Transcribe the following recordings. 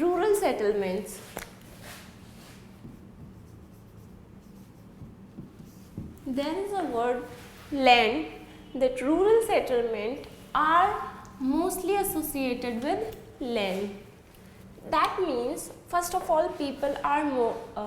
Rural settlements. There is a word land, that rural settlement are mostly associated with land. That means first of all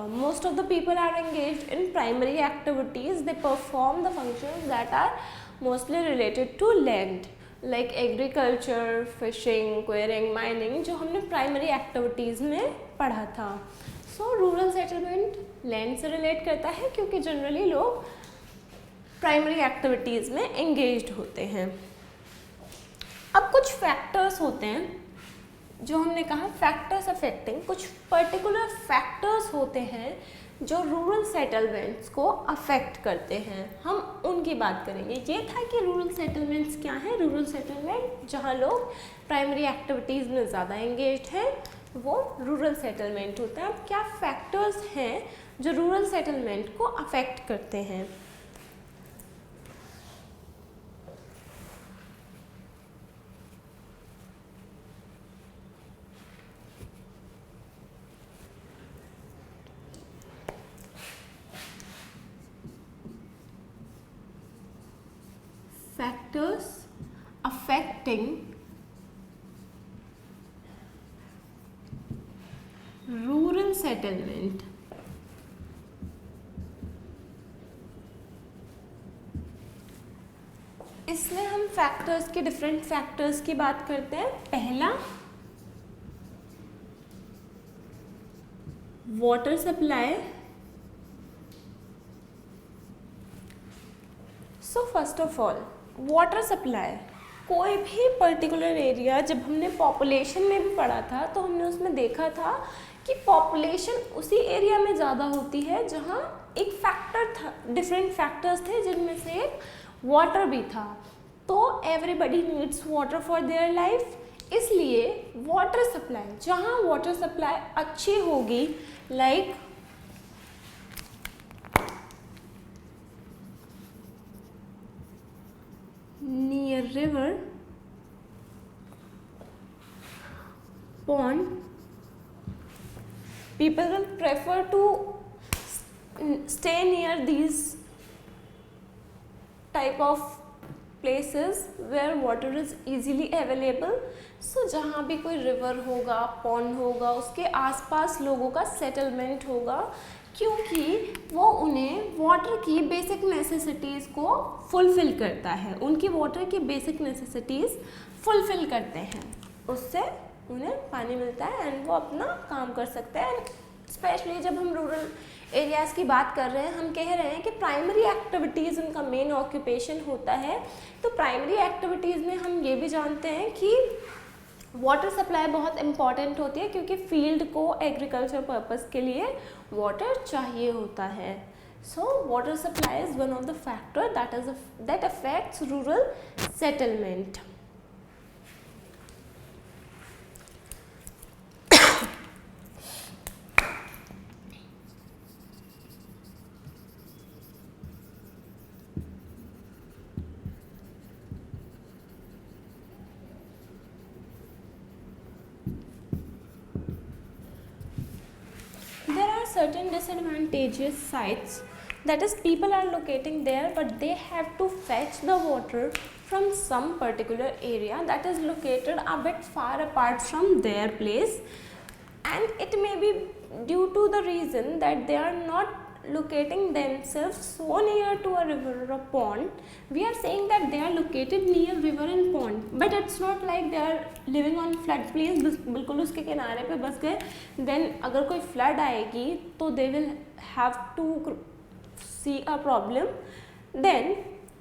most of the people are engaged in primary activities. They perform the functions that are mostly related to land, like agriculture, fishing, quarrying, mining, जो हमने primary activities में पढ़ा था. So rural settlement land से relate करता है क्योंकि generally लोग प्राइमरी एक्टिविटीज़ में एंगेज्ड होते हैं. अब कुछ फैक्टर्स होते हैं जो हमने कहा फैक्टर्स अफेक्टिंग, कुछ पर्टिकुलर फैक्टर्स होते हैं जो रूरल सेटलमेंट्स को अफेक्ट करते हैं. हम उनकी बात करेंगे. ये था कि रूरल सेटलमेंट्स क्या है. रूरल सेटलमेंट जहाँ लोग प्राइमरी एक्टिविटीज़ में ज़्यादा एंगेज्ड हैं वो रूरल सेटलमेंट होता है. अब क्या फैक्टर्स हैं जो रूरल सेटलमेंट को अफेक्ट करते हैं. Factors affecting rural settlement. इसमें हम फैक्टर्स के डिफरेंट फैक्टर्स की बात करते हैं. पहला water supply. So first of all water supply. कोई भी पर्टिकुलर एरिया, जब हमने पॉपुलेशन में भी पढ़ा था तो हमने उसमें देखा था कि पॉपुलेशन उसी एरिया में ज़्यादा होती है जहाँ एक फैक्टर था, डिफरेंट फैक्टर्स थे जिनमें से एक वाटर भी था. तो everybody needs water for their life. इसलिए वाटर सप्लाई, जहाँ वाटर सप्लाई अच्छी होगी, like near river, pond, people will prefer to stay near these type of places where water is easily available. So जहाँ भी कोई river होगा, pond होगा, उसके आसपास लोगों का settlement होगा क्योंकि वो उन्हें वाटर की बेसिक नेसेसिटीज़ को फुलफ़िल करता है. उनकी वाटर की बेसिक नेसेसिटीज़ फुलफ़िल करते हैं, उससे उन्हें पानी मिलता है एंड वो अपना काम कर सकते हैं. स्पेशली जब हम रूरल एरियाज़ की बात कर रहे हैं, हम कह रहे हैं कि प्राइमरी एक्टिविटीज़ उनका मेन ऑक्यूपेशन होता है. तो प्राइमरी एक्टिविटीज़ में हम ये भी जानते हैं कि वाटर सप्लाई बहुत इम्पॉर्टेंट होती है क्योंकि फील्ड को एग्रीकल्चर पर्पस के लिए वाटर चाहिए होता है. So water supply is one of the factor that affects rural settlement. Certain disadvantageous sites, that is people are locating there but they have to fetch the water from some particular area that is located a bit far apart from their place, and it may be due to the reason that they are not locating themselves so near to a river or a pond. We are saying that they are located near river and pond, but it's not like they are living on flood plains, बिल्कुल उसके किनारे पे बस गए. Then अगर कोई flood आएगी तो they will have to see a problem. Then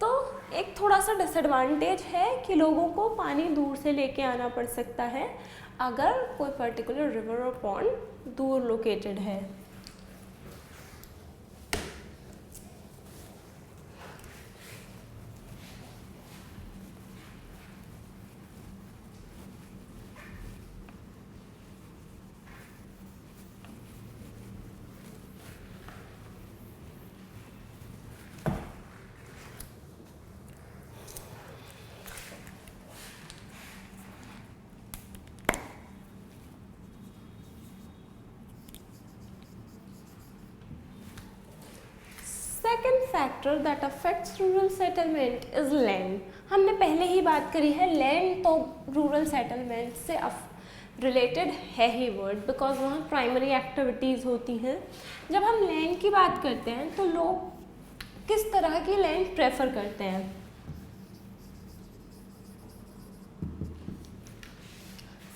तो एक थोड़ा सा डिसएडवांटेज है कि लोगों को पानी दूर से लेके आना पड़ सकता है अगर कोई पर्टिकुलर रिवर और पॉन्ड दूर लोकेटेड है. Factor that affects rural settlement is land. हमने पहले ही बात करी है, लैंड तो रूरल सेटलमेंट से रिलेटेड है ही वर्ड, बिकॉज वहाँ प्राइमरी एक्टिविटीज़ होती हैं। जब हम लैंड की बात करते हैं तो लोग किस तरह की लैंड प्रेफर करते हैं?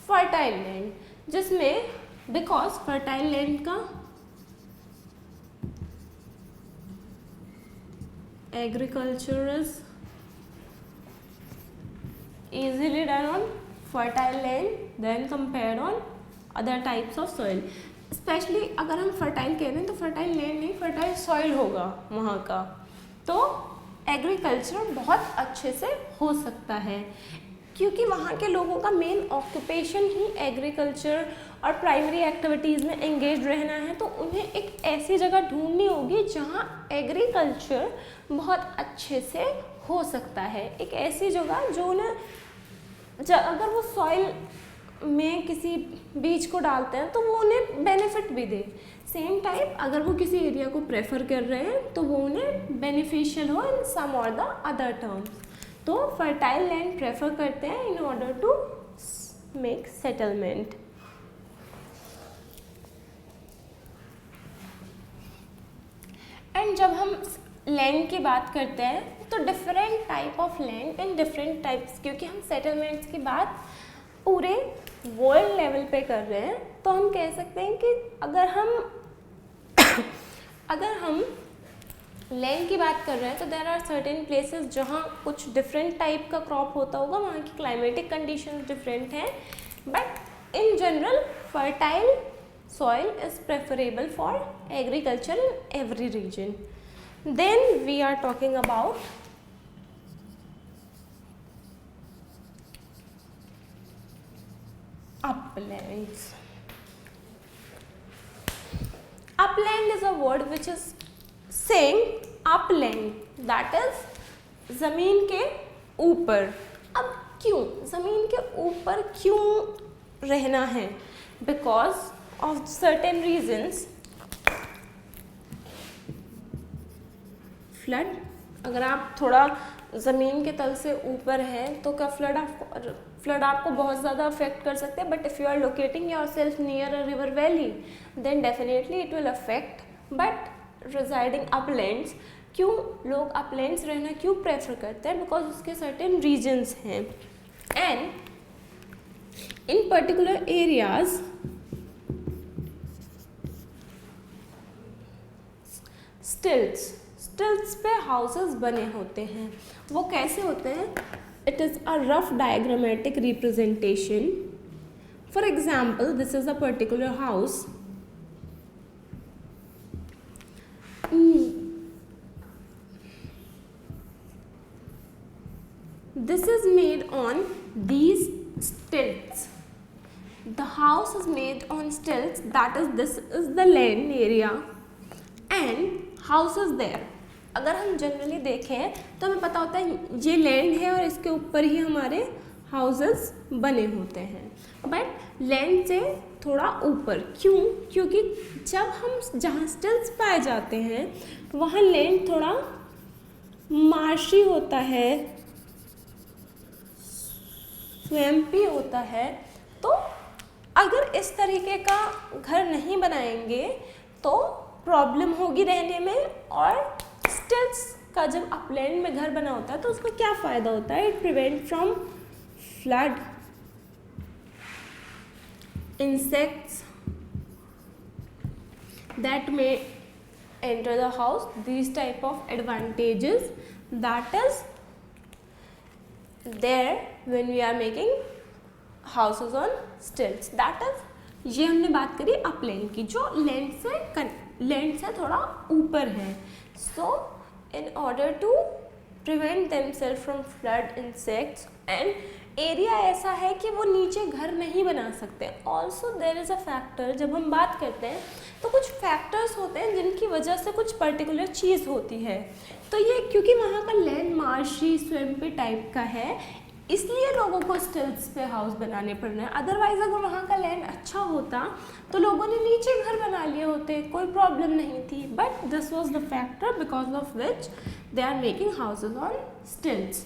फर्टाइल लैंड, जिसमें बिकॉज फर्टाइल लैंड का agriculture is easily done on fertile land than compared on other types of soil. Specially अगर हम फर्टाइल कह रहे हैं तो फर्टाइल लैंड नहीं, फर्टाइल सॉइल होगा वहाँ का, तो एग्रीकल्चर बहुत अच्छे से हो सकता है, क्योंकि वहाँ के लोगों का मेन ऑक्यूपेशन ही एग्रीकल्चर और प्राइमरी एक्टिविटीज़ में एंगेज रहना है। तो उन्हें एक ऐसी जगह ढूंढनी होगी जहाँ एग्रीकल्चर बहुत अच्छे से हो सकता है, एक ऐसी जगह जो उन्हें अगर वो सॉइल में किसी बीज को डालते हैं तो वो उन्हें बेनिफिट भी दे, सेम टाइम अगर वो किसी एरिया को प्रेफर कर रहे हैं तो वो उन्हें बेनिफिशियल हो इन सम और द अदर टर्म्स। तो फर्टाइल लैंड प्रेफर करते हैं in order to make settlement. And जब हम लैंड की बात करते हैं तो different type of land in different types, क्योंकि हम सेटलमेंट्स की बात पूरे वर्ल्ड लेवल पे कर रहे हैं, तो हम कह सकते हैं कि अगर हम लैंड की बात कर रहे हैं तो देयर आर सर्टेन प्लेसेस जहाँ कुछ डिफरेंट टाइप का क्रॉप होता होगा, वहाँ की क्लाइमेटिक कंडीशंस डिफरेंट हैं, but in general fertile soil is preferable for agriculture in every region. Then we are talking about uplands. Upland is a word which is saying upland, that is ज़मीन के ऊपर। अब क्यों ज़मीन के ऊपर क्यों रहना है? Because of certain reasons, flood, अगर आप थोड़ा ज़मीन के तल से ऊपर हैं तो क्या फ्लड आपको बहुत ज़्यादा अफेक्ट कर सकते हैं, but if you are locating yourself near a river valley then definitely it will affect. But residing uplands, क्यों लोग अपलैंड्स रहना क्यों प्रेफर करते हैं? बिकॉज उसके सर्टेन रीजन्स हैं, and in particular areas stilts पे हाउसेस बने होते हैं। वो कैसे होते हैं? It is a rough diagrammatic representation. For example, this is a particular house, this is made on these stilts. The house is made on stilts, that is this is the land area and house is there. अगर हम generally देखें तो हमें पता होता है ये land है और इसके ऊपर ही हमारे हाउसेस बने होते हैं, बट लैंड से थोड़ा ऊपर। क्यों? क्योंकि जब हम जहाँ स्टिल्स पाए जाते हैं वहाँ लैंड थोड़ा मार्शी होता है, स्वैम्पी होता है, तो अगर इस तरीके का घर नहीं बनाएंगे तो प्रॉब्लम होगी रहने में। और स्टिल्स का जब अपलैंड में घर बना होता है तो उसका क्या फ़ायदा होता है? It prevent from flood, insects that may enter the house, these type of advantages that is there when we are making houses on stilts. That is, ये हमने बात करी अपलैंड की जो लैंड से थोड़ा ऊपर है। So in order to prevent themselves from flood, insects and area ऐसा है कि वो नीचे घर नहीं बना सकते। Also there is a factor, जब हम बात करते हैं तो कुछ फैक्टर्स होते हैं जिनकी वजह से कुछ पर्टिकुलर चीज़ होती है। तो ये क्योंकि वहाँ का लैंड मार्शी स्वैम्पी टाइप का है, इसलिए लोगों को स्टिल्ट्स पे हाउस बनाने पड़ रहे हैं। अदरवाइज अगर वहाँ का लैंड अच्छा होता तो लोगों ने नीचे घर बना लिए होते, कोई प्रॉब्लम नहीं थी। But this was the factor because of which they are making houses on stilts.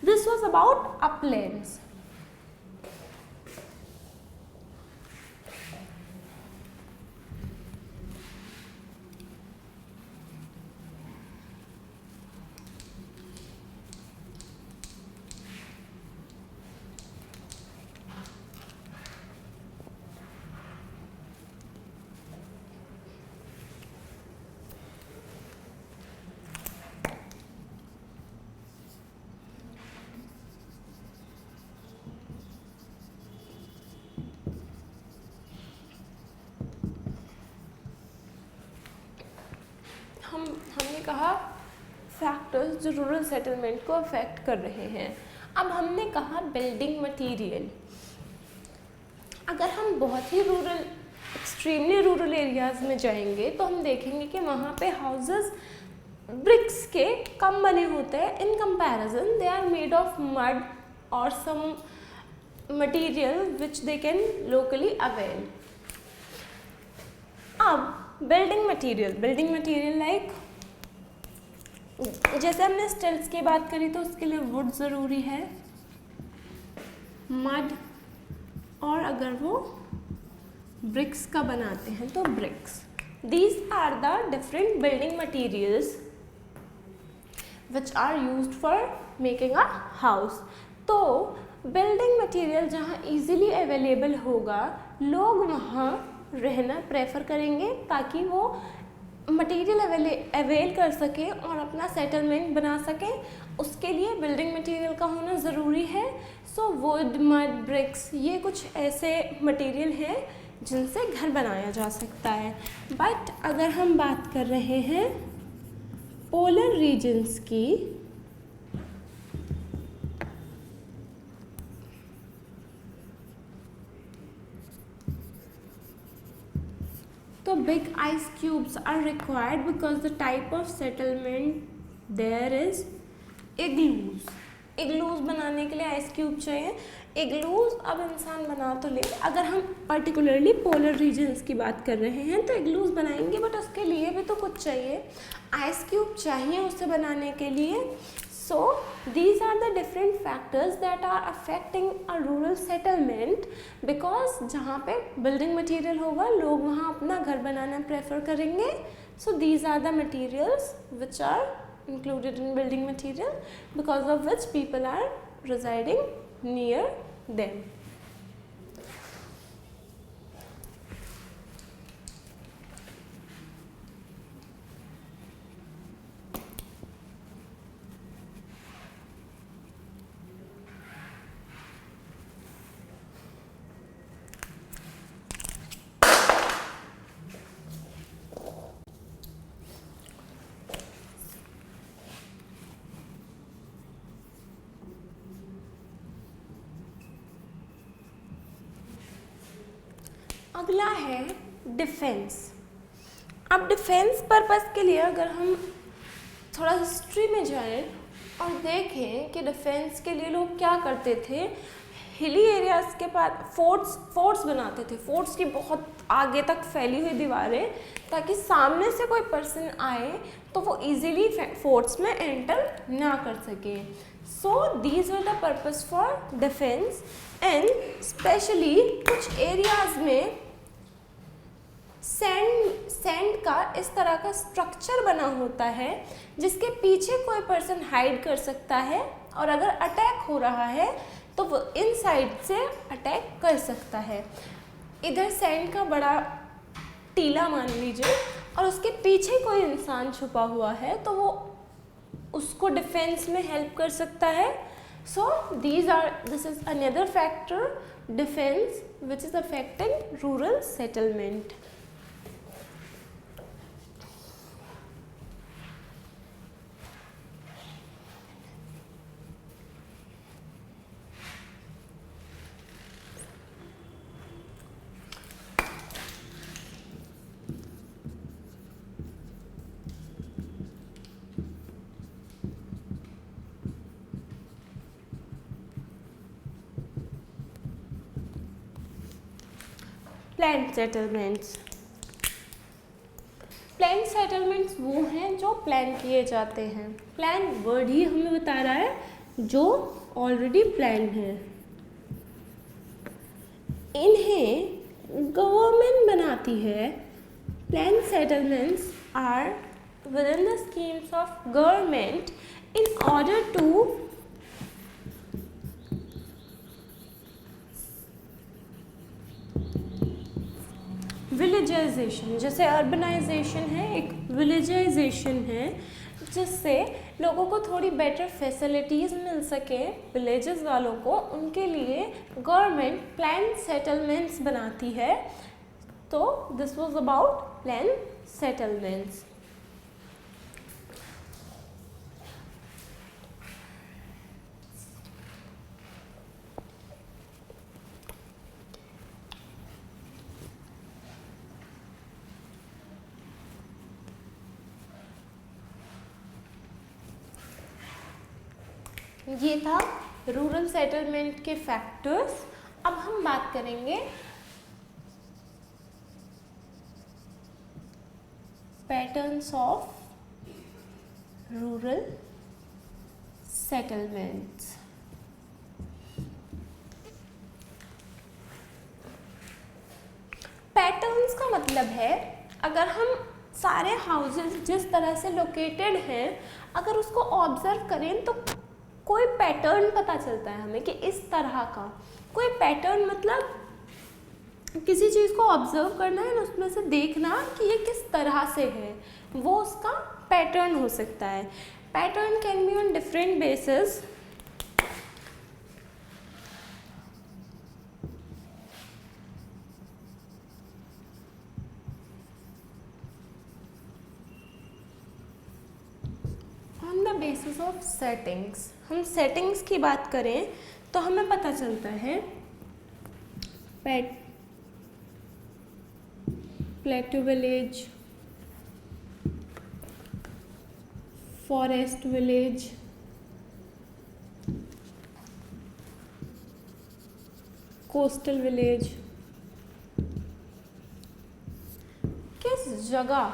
This was about uplands. हमने कहा फैक्टर्स जो रूरल सेटलमेंट को अफेक्ट कर रहे हैं। अब हमने कहा बिल्डिंग मटेरियल। अगर हम बहुत ही रूरल, एक्सट्रीमली रूरल एरियाज़ में जाएंगे तो हम देखेंगे कि वहाँ पे हाउसेस ब्रिक्स के कम बने होते हैं। In comparison they are made of mud और some material which they can locally avail. अब बिल्डिंग मटेरियल लाइक, जैसे हमने स्टिल्ट्स की बात करी तो उसके लिए वुड ज़रूरी है, मड, और अगर वो ब्रिक्स का बनाते हैं तो bricks. These are the different building materials which are used for making a house. तो बिल्डिंग मटेरियल जहाँ इजीली अवेलेबल होगा लोग वहाँ रहना प्रेफर करेंगे ताकि वो मटेरियल अवेल कर सकें और अपना सेटलमेंट बना सकें। उसके लिए बिल्डिंग मटेरियल का होना ज़रूरी है। सो वुड, मड, ब्रिक्स ये कुछ ऐसे मटेरियल हैं जिनसे घर बनाया जा सकता है। बट अगर हम बात कर रहे हैं पोलर रीजन्स की, तो big ice cubes are required because the type of settlement there is igloos। Igloos बनाने के लिए आइस क्यूब चाहिए। इग्लूज अब इंसान बना तो ले, अगर हम पर्टिकुलरली पोलर रीजन्स की बात कर रहे हैं तो इग्लूज बनाएंगे, बट उसके लिए भी तो कुछ चाहिए, आइस क्यूब चाहिए उसे बनाने के लिए। So these are the different factors that are affecting a rural settlement because जहाँ पे building material होगा लोग वहाँ अपना घर बनाना प्रेफर करेंगे। So these are the materials which are included in building material because of which people are residing near them. अगला है डिफेंस। अब डिफेंस पर्पस के लिए अगर हम थोड़ा हिस्ट्री में जाएं और देखें कि डिफेंस के लिए लोग क्या करते थे, हिली एरियाज़ के पास फोर्ट्स बनाते थे। फोर्ट्स की बहुत आगे तक फैली हुई दीवारें, ताकि सामने से कोई पर्सन आए तो वो इजीली फोर्ट्स में एंटर ना कर सके। So these are the purpose for defence. And specially कुछ एरियाज़ में सैंड का इस तरह का स्ट्रक्चर बना होता है जिसके पीछे कोई पर्सन हाइड कर सकता है, और अगर अटैक हो रहा है तो वो इन साइड से अटैक कर सकता है। इधर सैंड का बड़ा टीला मान लीजिए और उसके पीछे कोई इंसान छुपा हुआ है तो वो उसको डिफेंस में हेल्प कर सकता है। So this is another factor, defence, which is affecting rural settlement. Planned settlements. Planned settlements वो हैं जो प्लान किए जाते हैं। प्लान वर्ड ही हमें बता रहा है जो ऑलरेडी प्लान है। इन्हें गवर्नमेंट बनाती है। Plan settlements are within the schemes of government in order to villagization, जैसे अर्बनाइजेशन है, एक विलेजाइजेशन है, जिससे लोगों को थोड़ी बेटर फैसिलिटीज़ मिल सके, विलेजेस वालों को, उनके लिए गवर्नमेंट प्लान सेटलमेंट्स बनाती है। तो this was about plan settlements. ये था रूरल सेटलमेंट के फैक्टर्स। अब हम बात करेंगे patterns of rural settlements. Patterns का मतलब है, अगर हम सारे हाउसेस जिस तरह से लोकेटेड हैं, अगर उसको ऑब्जर्व करें तो कोई पैटर्न पता चलता है हमें कि इस तरह का कोई पैटर्न, मतलब किसी चीज़ को ऑब्जर्व करना है, उसमें से देखना कि ये किस तरह से है, वो उसका पैटर्न हो सकता है। Pattern can be on different basis. On the basis of settings. हम सेटिंग्स की बात करें तो हमें पता चलता है plateau village, forest village, coastal village, किस जगह,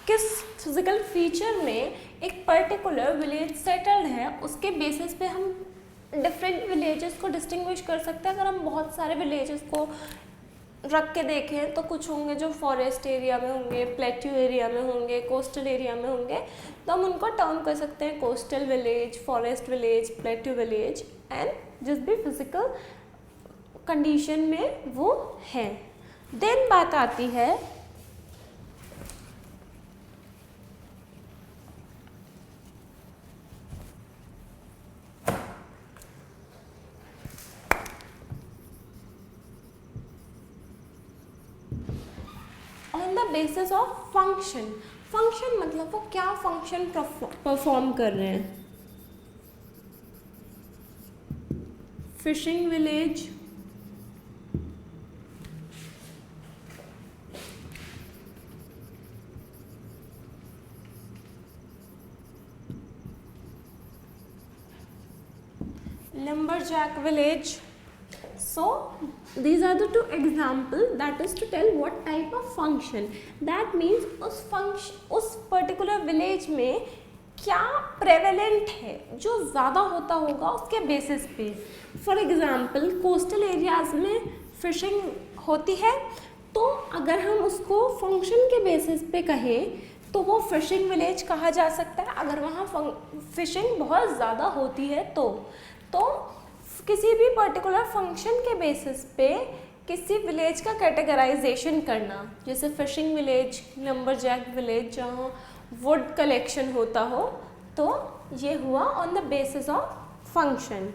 किस फिजिकल फीचर में एक पर्टिकुलर विलेज सेटल्ड है, उसके बेसिस पे हम डिफरेंट विलेजेस को डिस्टिंग्विश कर सकते हैं। अगर हम बहुत सारे विलेजेस को रख के देखें तो कुछ होंगे जो फॉरेस्ट एरिया में होंगे, प्लेट्यू एरिया में होंगे, कोस्टल एरिया में होंगे, तो हम उनको टर्म कर सकते हैं coastal village, forest village, plateau village, and जिस भी फिजिकल कंडीशन में वो है। देन बात आती है on the basis of function. Function मतलब वो क्या फंक्शन परफॉर्म कर रहे हैं। Fishing village, lumberjack village. So these are the two examples, that is to tell what type of function, that means उस particular village में क्या prevalent है, जो ज़्यादा होता होगा उसके basis पे। For example coastal areas में fishing होती है, तो अगर हम उसको function के basis पे कहें तो वो फिशिंग विलेज कहा जा सकता है। अगर वहाँ फिशिंग बहुत ज़्यादा होती है तो किसी भी पर्टिकुलर फंक्शन के बेसिस पे किसी विलेज का कैटेगराइजेशन करना, जैसे फिशिंग विलेज, लंबरजैक विलेज जहाँ वुड कलेक्शन होता हो, तो ये हुआ on the basis of function.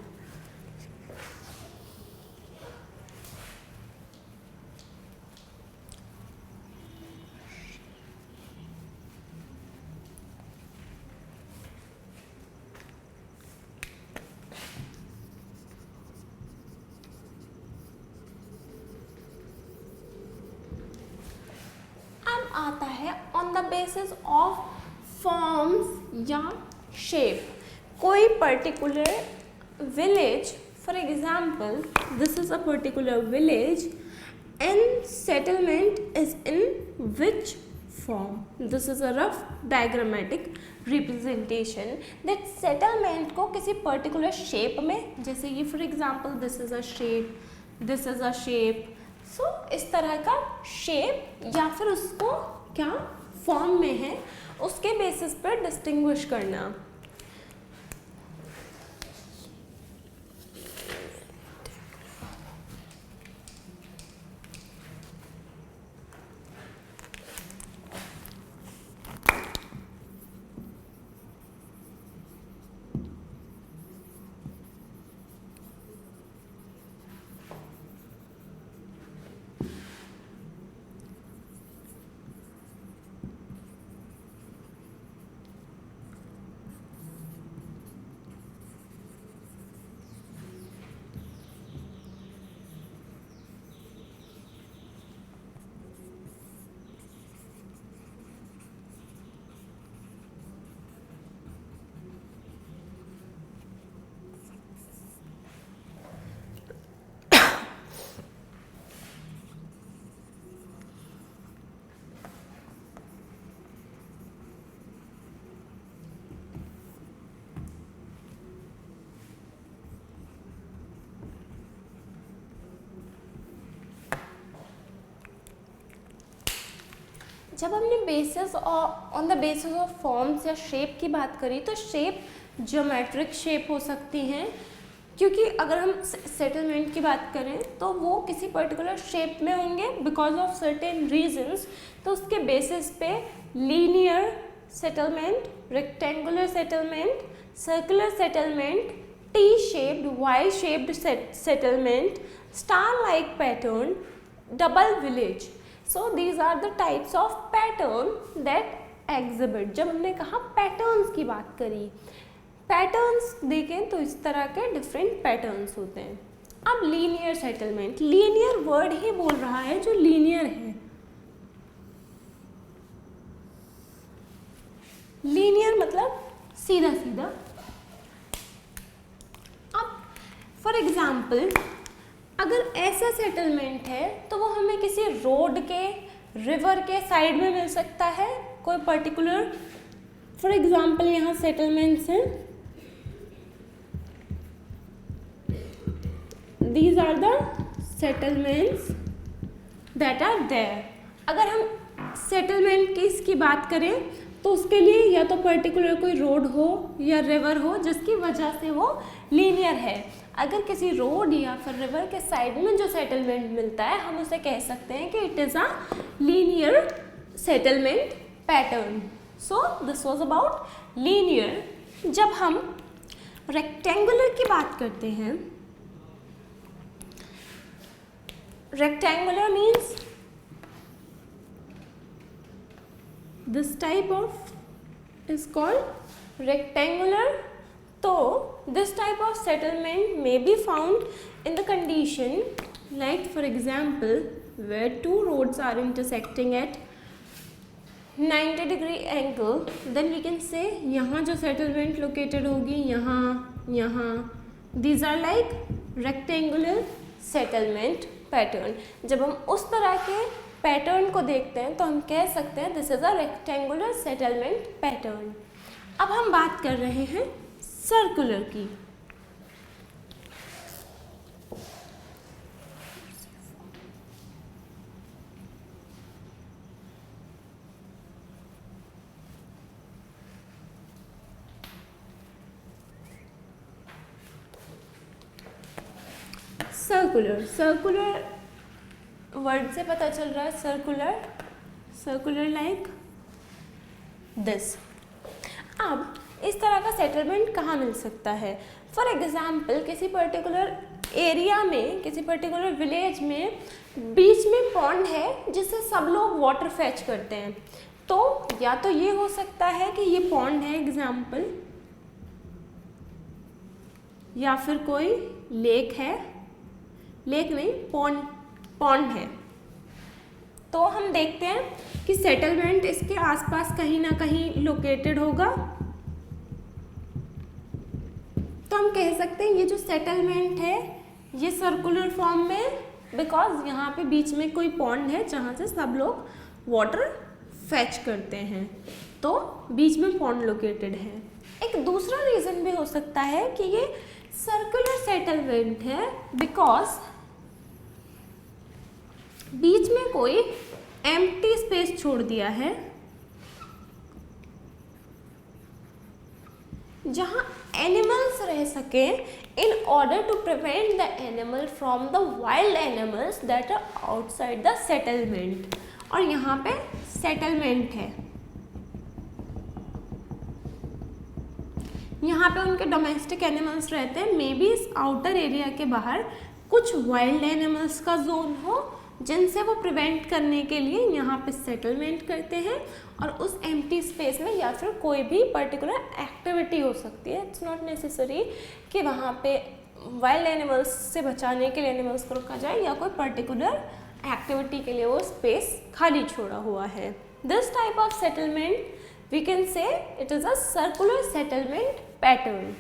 आता है on the basis of forms या शेप। कोई particular village, for example this is a particular village and settlement is in which form. This is a rough diagrammatic representation that settlement को किसी particular shape में, जैसे ये for example this is a shape, this is a shape, so इस तरह का shape या फिर उसको क्या form में है उसके basis पर distinguish करना. जब हमने बेसिस और on the basis of forms या शेप की बात करी तो शेप ज्योमेट्रिक शेप हो सकती हैं, क्योंकि अगर हम सेटलमेंट की बात करें तो वो किसी पर्टिकुलर शेप में होंगे बिकॉज ऑफ सर्टेन रीजंस. तो उसके बेसिस पे linear settlement, rectangular settlement, circular settlement, T shaped, Y shaped settlement, star like pattern, double village. So these are the types of pattern that exhibit. जब हमने कहा patterns की बात करी, patterns देखें तो इस तरह के different patterns होते हैं. अब linear settlement, linear word ही बोल रहा है जो linear है. linear मतलब सीधा सीधा. अब for example अगर ऐसा सेटलमेंट है तो वो हमें किसी रोड के, रिवर के साइड में मिल सकता है, कोई पर्टिकुलर. फॉर एग्जांपल यहाँ सेटलमेंट्स हैं, these are the settlements that are there. अगर हम सेटलमेंट की इसकी बात करें तो उसके लिए या तो पर्टिकुलर कोई रोड हो या रिवर हो जिसकी वजह से वो लीनियर है. अगर किसी रोड या फिर रिवर के साइड में जो सेटलमेंट मिलता है हम उसे कह सकते हैं कि it is a linear settlement pattern. So this was about linear. जब हम रेक्टेंगुलर की बात करते हैं, rectangular means this type of is called rectangular. तो this type of settlement may be found in the condition like for example where two roads are intersecting at 90 degree angle, then we can say यहाँ जो settlement located होगी यहाँ, these are like rectangular settlement pattern. जब हम उस तरह के pattern को देखते हैं तो हम कह सकते हैं this is a rectangular settlement pattern. अब हम बात कर रहे हैं सर्कुलर की. सर्कुलर वर्ड से पता चल रहा है सर्कुलर लाइक दिस. अब इस तरह का सेटलमेंट कहाँ मिल सकता है? फॉर एग्जाम्पल किसी पर्टिकुलर एरिया में, किसी पर्टिकुलर विलेज में बीच में पॉन्ड है जिससे सब लोग वाटर फैच करते हैं. तो या तो ये हो सकता है कि ये पॉन्ड है एग्जाम्पल, या फिर कोई लेक है, लेक नहीं पॉन्ड है. तो हम देखते हैं कि सेटलमेंट इसके आसपास कहीं ना कहीं लोकेटेड होगा. तो हम कह सकते हैं ये जो सेटलमेंट है ये सर्कुलर फॉर्म में बिकॉज यहाँ पे बीच में कोई पॉन्ड है जहाँ से सब लोग वाटर फैच करते हैं, तो बीच में पॉन्ड लोकेटेड है। एक दूसरा रीज़न भी हो सकता है कि ये सर्कुलर सेटलमेंट है बिकॉज बीच में कोई एम्प्टी स्पेस छोड़ दिया है जहाँ एनिमल्स रह सके in order to prevent the animal from the wild animals that are outside the settlement। और यहाँ पे सेटलमेंट है, यहाँ पे उनके डोमेस्टिक एनिमल्स रहते हैं, मे बी इस आउटर एरिया के बाहर कुछ वाइल्ड एनिमल्स का जोन हो जिनसे वो प्रिवेंट करने के लिए यहाँ पे सेटलमेंट करते हैं, और उस एम्प्टी स्पेस में या फिर कोई भी पर्टिकुलर एक्टिविटी हो सकती है। इट्स नॉट नेसेसरी कि वहाँ पे वाइल्ड एनिमल्स से बचाने के लिए एनिमल्स को रोका जाए या कोई पर्टिकुलर एक्टिविटी के लिए वो स्पेस खाली छोड़ा हुआ है। This type of settlement we can say it is a circular settlement pattern.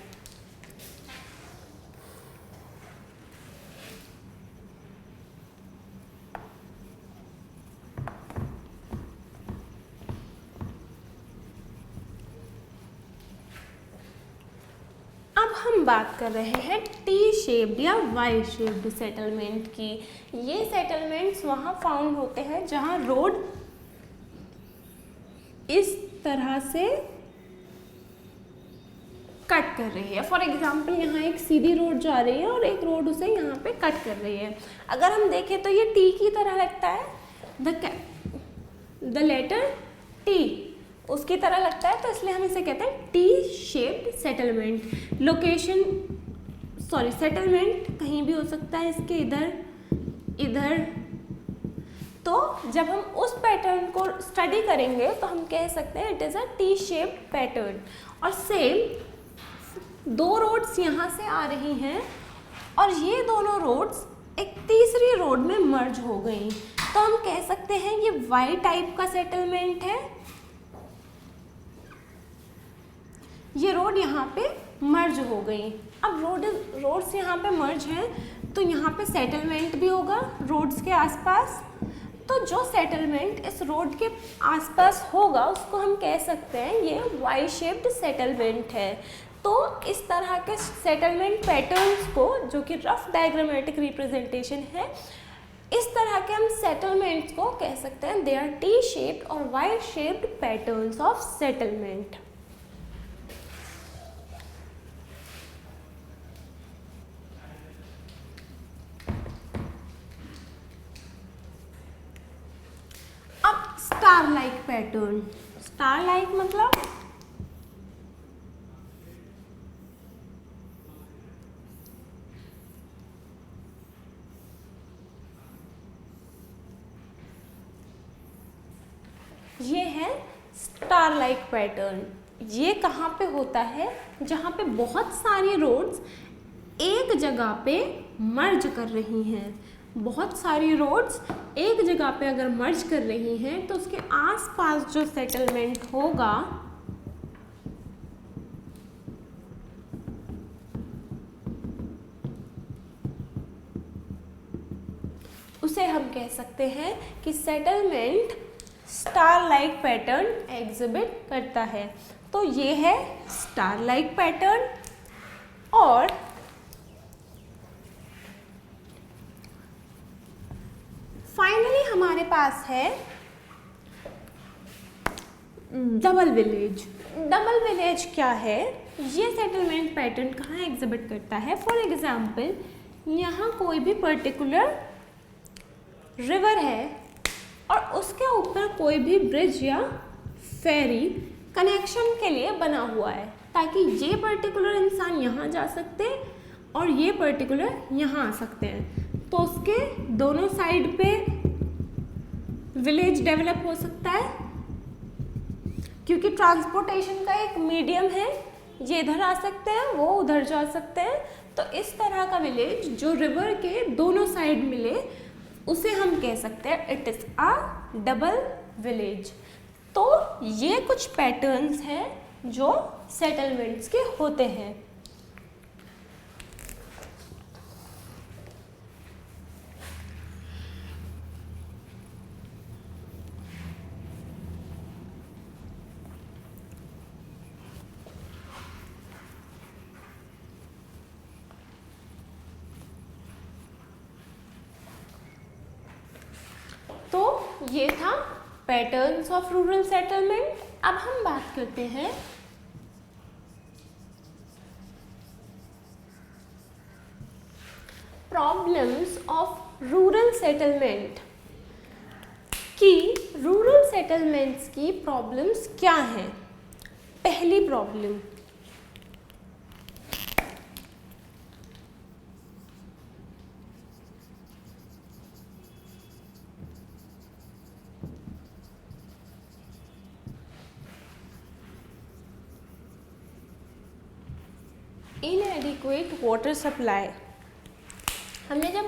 अब हम बात कर रहे हैं टी शेप्ड या वाई शेप्ड सेटलमेंट की। ये सेटलमेंट्स वहाँ फाउंड होते हैं जहाँ रोड इस तरह से कट कर रही है। फॉर एग्जाम्पल यहाँ एक सीधी रोड जा रही है और एक रोड उसे यहाँ पे कट कर रही है। अगर हम देखें तो ये टी की तरह लगता है, द लेटर टी उसकी तरह लगता है, तो इसलिए हम इसे कहते हैं T shaped settlement. Location settlement कहीं भी हो सकता है, इसके इधर। तो जब हम उस पैटर्न को स्टडी करेंगे तो हम कह सकते हैं it is a T shaped pattern. और सेम दो रोड्स यहाँ से आ रही हैं और ये दोनों रोड्स एक तीसरी रोड में मर्ज हो गई, तो हम कह सकते हैं ये वाई टाइप का सेटलमेंट है। ये रोड यहाँ पे मर्ज हो गई। अब रोड्स यहाँ पे मर्ज हैं तो यहाँ पे सेटलमेंट भी होगा रोड्स के आसपास। तो जो सेटलमेंट इस रोड के आसपास होगा उसको हम कह सकते हैं ये वाई शेप्ड सेटलमेंट है। तो इस तरह के सेटलमेंट पैटर्न्स को, जो कि रफ डायग्रामेटिक रिप्रेजेंटेशन है, इस तरह के हम सेटलमेंट्स को कह सकते हैं दे आर टी शेप्ड और Y shaped patterns of settlement. Star like pattern. Star like मतलब ये है स्टार लाइक पैटर्न। ये कहाँ पे होता है? जहाँ पे बहुत सारी रोड्स एक जगह पे मर्ज कर रही हैं। बहुत सारी रोड्स एक जगह पे अगर मर्ज कर रही हैं तो उसके आसपास जो सेटलमेंट होगा उसे हम कह सकते हैं कि settlement star like pattern exhibit करता है। तो ये है स्टार लाइक पैटर्न। और फाइनली हमारे पास है डबल विलेज। डबल विलेज क्या है? ये सेटलमेंट पैटर्न कहाँ एग्जिबिट करता है? फॉर एग्जाम्पल यहाँ कोई भी पर्टिकुलर रिवर है और उसके ऊपर कोई भी ब्रिज या फेरी कनेक्शन के लिए बना हुआ है, ताकि ये पर्टिकुलर इंसान यहाँ जा सकते हैं और ये पर्टिकुलर यहाँ आ सकते हैं। तो उसके दोनों साइड पे विलेज डेवलप हो सकता है, क्योंकि ट्रांसपोर्टेशन का एक मीडियम है। ये इधर आ सकते हैं, वो उधर जा सकते हैं। तो इस तरह का विलेज जो रिवर के दोनों साइड मिले उसे हम कह सकते हैं it is a double village. तो ये कुछ पैटर्न्स हैं जो सेटलमेंट्स के होते हैं। तो ये था पैटर्न्स ऑफ रूरल सेटलमेंट। अब हम बात करते हैं प्रॉब्लम्स ऑफ रूरल सेटलमेंट, कि रूरल सेटलमेंट्स की प्रॉब्लम्स क्या हैं। पहली प्रॉब्लम, इनएडिक्वेट वाटर सप्लाई। हमने जब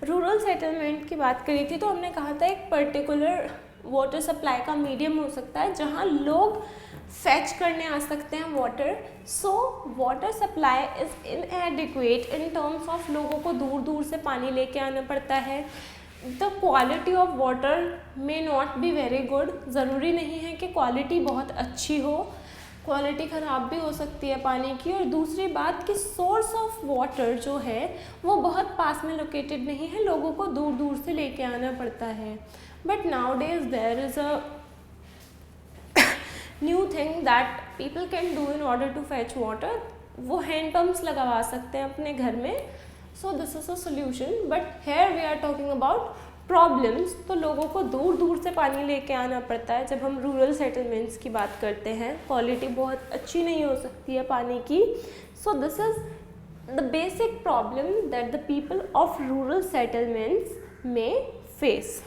रूरल सेटलमेंट की बात करी थी तो हमने कहा था एक पर्टिकुलर वाटर सप्लाई का मीडियम हो सकता है जहां लोग फैच करने आ सकते हैं water. So water supply is इनएडिक्वेट in terms of लोगों को दूर दूर से पानी लेके आना पड़ता है। The quality of water may not be very good, ज़रूरी नहीं है कि क्वालिटी बहुत अच्छी हो, क्वालिटी ख़राब भी हो सकती है पानी की। और दूसरी बात कि सोर्स ऑफ वाटर जो है वो बहुत पास में लोकेटेड नहीं है, लोगों को दूर दूर से लेके आना पड़ता है। But nowadays there is a new thing that people can do in order to fetch water. वो हैंड पम्प्स लगवा सकते हैं अपने घर में। So this is a solution. But here we are talking about problems. तो लोगों को दूर दूर से पानी लेके आना पड़ता है जब हम रूरल सेटलमेंट्स की बात करते हैं। क्वालिटी बहुत अच्छी नहीं हो सकती है पानी की। सो this is the basic problem that the people of rural settlements में फेस।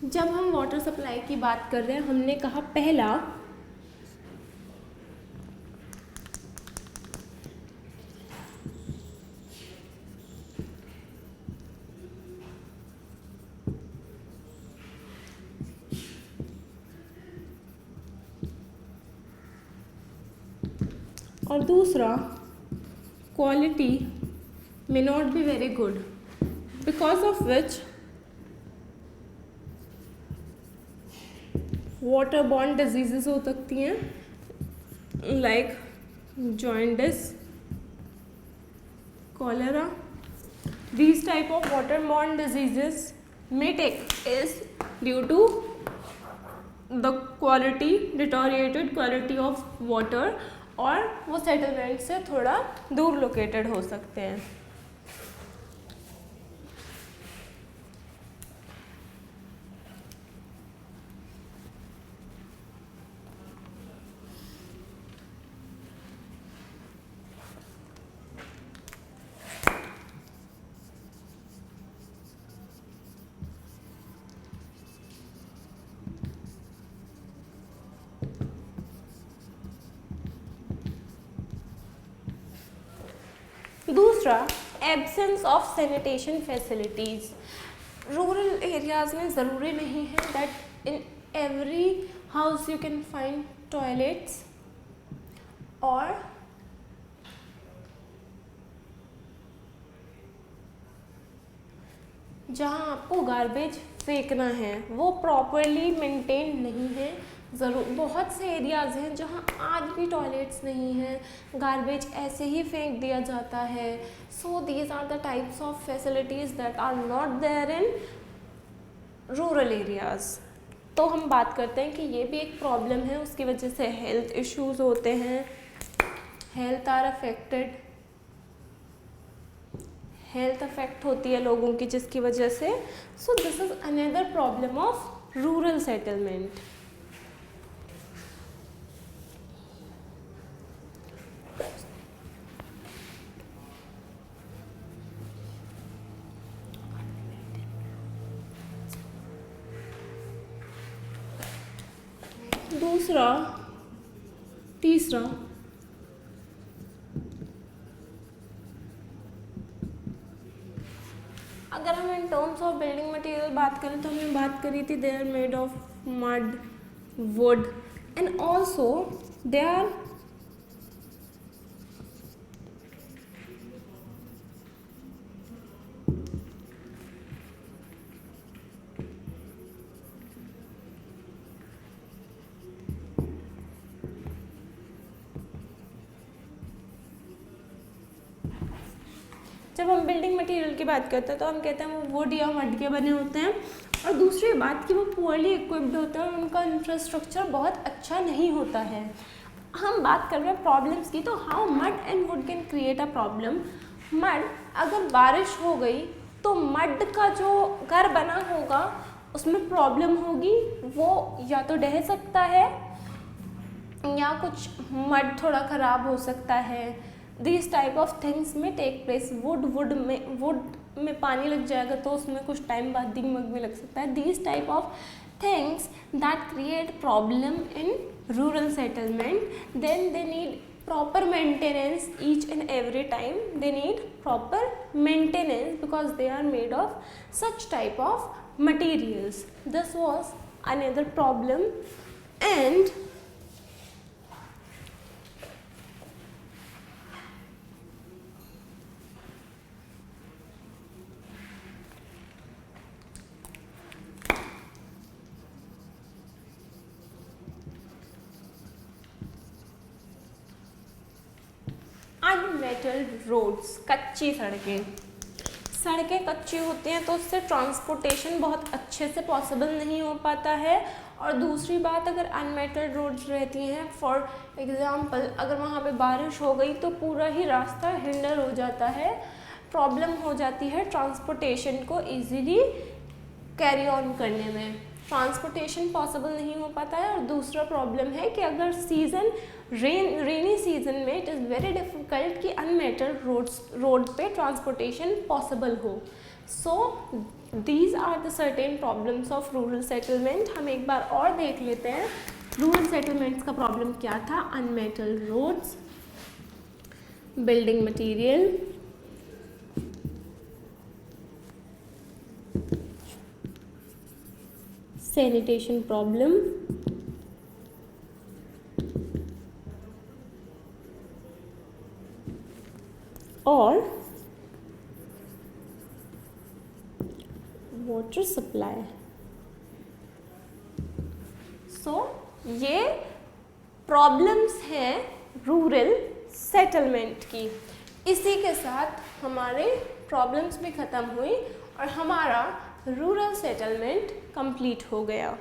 जब हम वाटर सप्लाई की बात कर रहे हैं, हमने कहा पहला और दूसरा quality may not be very good, because of which water borne diseases हो सकती हैं like jaundice, cholera. These type of waterborne diseases may take is due to the quality, deteriorated quality of water, और वो settlement से थोड़ा दूर located हो सकते हैं। दूसरा, absence of sanitation facilities. Rural areas में ज़रूरी नहीं है that in every house you can find toilets, और जहाँ आपको गार्बेज फेंकना है वो प्रॉपरली मेंटेन नहीं है। ज़रूर बहुत से एरियाज़ हैं जहाँ आज भी टॉयलेट्स नहीं हैं, गार्बेज ऐसे ही फेंक दिया जाता है। So these are the types of facilities that are not there in rural areas. तो हम बात करते हैं कि ये भी एक प्रॉब्लम है, उसकी वजह से हेल्थ इश्यूज़ होते हैं, health are affected, health affect होती है लोगों की जिसकी वजह से। So this is another problem of rural settlement. दूसरा, तीसरा, अगर हम in terms of building material बात करें तो हमने बात करी थी they are made of mud, wood, and also they are जब हम बिल्डिंग मटेरियल की बात करते हैं तो हम कहते हैं वो वुड या मड के बने होते हैं, और दूसरी बात कि वो पुअरली इक्विप्ड होते हैं और उनका इंफ्रास्ट्रक्चर बहुत अच्छा नहीं होता है। हम बात कर रहे हैं प्रॉब्लम्स की, तो how mud and would can create a problem. Mud, अगर बारिश हो गई तो मड का जो घर बना होगा उसमें प्रॉब्लम होगी, वो या तो ढह सकता है या कुछ मड थोड़ा ख़राब हो सकता है। दिस टाइप ऑफ थिंग्स में टेक प्लेस। वुड में पानी लग जाएगा तो उसमें कुछ टाइम बाद दिमाग में लग सकता है। This type of things that create problem in rural settlement, then they need proper maintenance each and every time. They need proper maintenance because they are made of such type of materials. This was another problem. And unmetalled roads, कच्ची सड़कें। सड़कें कच्ची होती हैं तो उससे transportation बहुत अच्छे से पॉसिबल नहीं हो पाता है। और दूसरी बात, अगर अनमेटल्ड रोड्स रहती हैं, फॉर एग्ज़ाम्पल अगर वहाँ पे बारिश हो गई तो पूरा ही रास्ता हिंडर हो जाता है, प्रॉब्लम हो जाती है ट्रांसपोर्टेशन को ईजीली कैरी ऑन करने में, ट्रांसपोर्टेशन पॉसिबल नहीं हो पाता है। और दूसरा प्रॉब्लम है कि अगर सीज़न रेनी सीजन में इट इज़ वेरी डिफ़िकल्ट कि अनमेटल्ड रोड पे ट्रांसपोर्टेशन पॉसिबल हो। So these are the certain problems of rural settlement. हम एक बार और देख लेते हैं रूरल सेटलमेंट्स का प्रॉब्लम क्या था। Unmetalled roads, building material, sanitation problem, और वाटर सप्लाई। सो ये प्रॉब्लम्स हैं रूरल सेटलमेंट की। इसी के साथ हमारे प्रॉब्लम्स भी ख़त्म हुई और हमारा रूरल सेटलमेंट कंप्लीट हो गया।